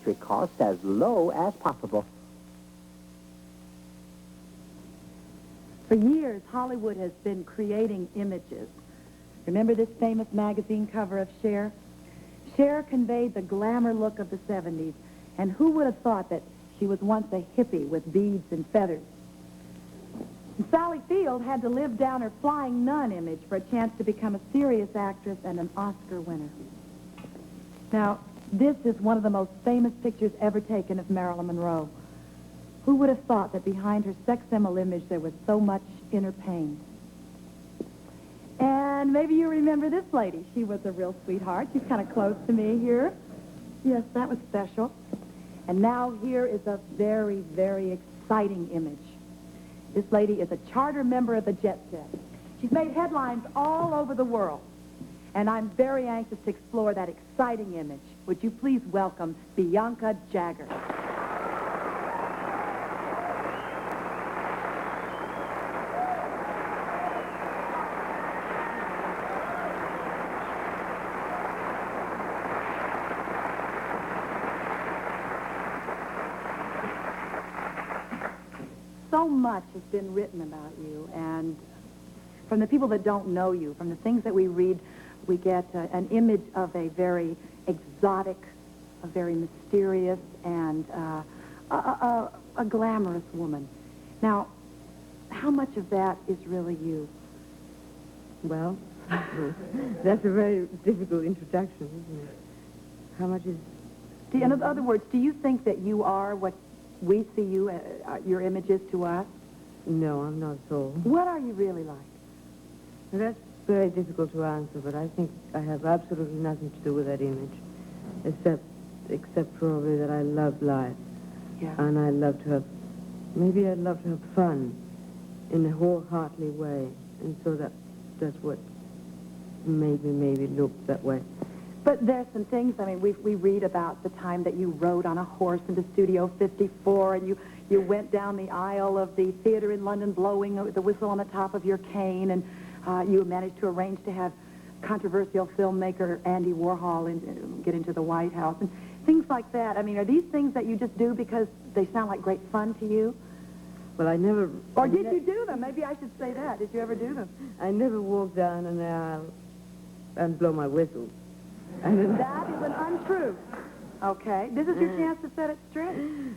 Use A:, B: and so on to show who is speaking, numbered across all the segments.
A: entry costs as low as possible.
B: For years, Hollywood has been creating images. Remember this famous magazine cover of Cher? Cher conveyed the glamour look of the 70s, and who would have thought that she was once a hippie with beads and feathers? And Sally Field had to live down her flying nun image for a chance to become a serious actress and an Oscar winner. Now, this is one of the most famous pictures ever taken of Marilyn Monroe. Who would have thought that behind her sex symbol image there was so much inner pain? And maybe you remember this lady. She was a real sweetheart. She's kind of close to me here. Yes, that was special. And now here is a very, very exciting image. This lady is a charter member of the jet set. She's made headlines all over the world. And I'm very anxious to explore that exciting image. Would you please welcome Bianca Jagger? So much has been written about you, and from the people that don't know you, from the things that we read, we get an image of a very exotic, a very mysterious, and a glamorous woman. Now, how much of that is really you?
C: Well, that's a very difficult introduction, isn't it? How much is...
B: In other words, do you think that you are what we see you, your image is to us?
C: No, I'm not at all.
B: What are you really like?
C: Well, that's very difficult to answer, but I think I have absolutely nothing to do with that image, except probably that I love life.
B: Yeah.
C: And I love to have, maybe I'd love to have fun in a wholeheartedly way. And so that's what made me maybe look that way.
B: But there's some things, I mean, we read about the time that you rode on a horse into Studio 54, and you went down the aisle of the theater in London blowing the whistle on the top of your cane, and you managed to arrange to have controversial filmmaker Andy Warhol get into the White House, and things like that. I mean, are these things that you just do because they sound like great fun to you?
C: Well, I never...
B: Or did you do them? Maybe I should say that. Did you ever do them?
C: I never walk down an aisle and blow my whistle.
B: That is an untruth. Okay. This is your chance to set it straight.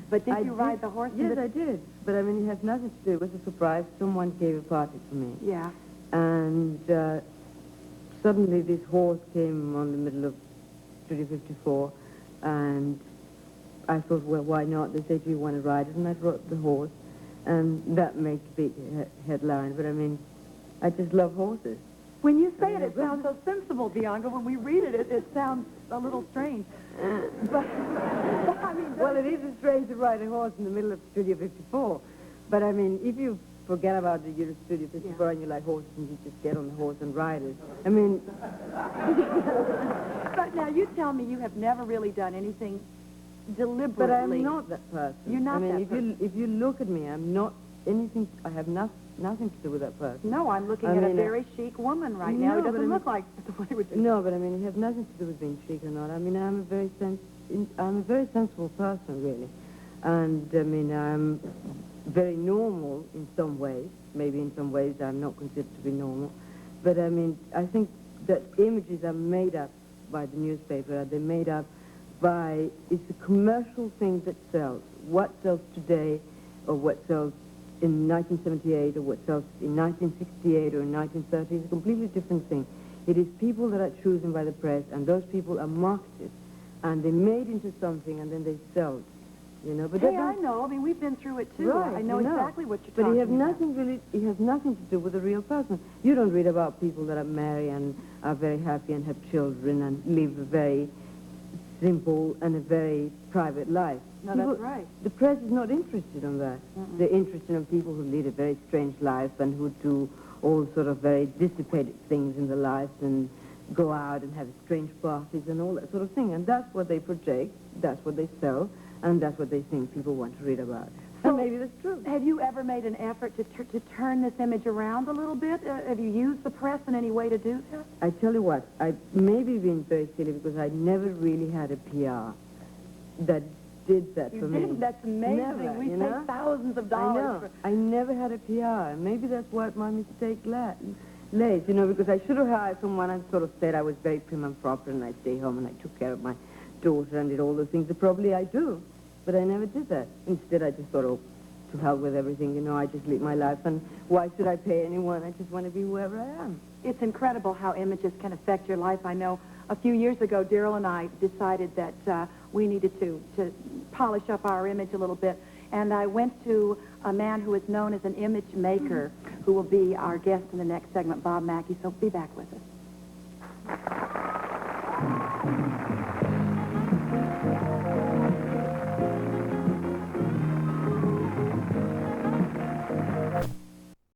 B: But did you ride the horse?
C: Yes, I did. But, I mean, it has nothing to do. It was a surprise. Someone gave a party for me.
B: Yeah.
C: And suddenly this horse came on the middle of Studio 54, and I thought, well, why not? They said, do you want to ride it? And I brought the horse, and that made a big headline. But, I mean, I just love horses.
B: When you say it sounds so sensible, Bianca. When we read it, it sounds a little strange. But I mean...
C: Well, it is strange to ride a horse in the middle of Studio 54. But, I mean, if you forget about the Studio 54 and you like horses and you just get on the horse and ride it, I mean...
B: But now, you tell me you have never really done anything deliberately.
C: But I'm not that person.
B: You're not that person.
C: If you look at me, I'm not anything... I have nothing to do with that person.
B: No, I'm looking at a very chic woman right now. It doesn't look like the way we do.
C: No, but I mean, it has nothing to do with being chic or not. I mean, I'm a very sensible person, really. And, I mean, I'm very normal in some ways. Maybe in some ways I'm not considered to be normal. But, I mean, I think that images are made up by the newspaper. They're made up by... It's a commercial thing that sells. What sells today or what sells in 1978 or what sells in 1968 or in 1930 is a completely different thing. It is people that are chosen by the press, and those people are marketed, and they're made into something, and then they sell it. You know, but
B: hey, I know. I mean, we've been through it, too.
C: Right,
B: I know exactly what you're
C: but
B: talking
C: it has nothing to do with a real person. You don't read about people that are married and are very happy and have children and live a very simple and a very private life.
B: No, that's right.
C: The press is not interested in that. They're interested in people who lead a very strange life and who do all sort of very dissipated things in their lives and go out and have strange parties and all that sort of thing. And that's what they project, that's what they sell, and that's what they think people want to read about.
B: So
C: and maybe that's true.
B: Have you ever made an effort to turn this image around a little bit? Have you used the press in any way to do that?
C: I tell you what, I maybe been very silly because I never really had a PR that did that
B: You
C: for me.
B: didn't? That's amazing.
C: Never,
B: We
C: you
B: paid
C: know?
B: thousands of
C: I
B: dollars
C: know. I never had a PR. Maybe that's what my mistake lays, you know, because I should have hired someone and sort of said I was very prim and proper and I stay home and I took care of my daughter and did all those things that probably I do. But I never did that. Instead, I just thought, oh, to hell with everything, you know, I just live my life and why should I pay anyone? I just want to be whoever I am.
B: It's incredible how images can affect your life. I know a few years ago, Daryl and I decided that we needed to polish up our image a little bit. And I went to a man who is known as an image maker, who will be our guest in the next segment, Bob Mackey. So be back with us.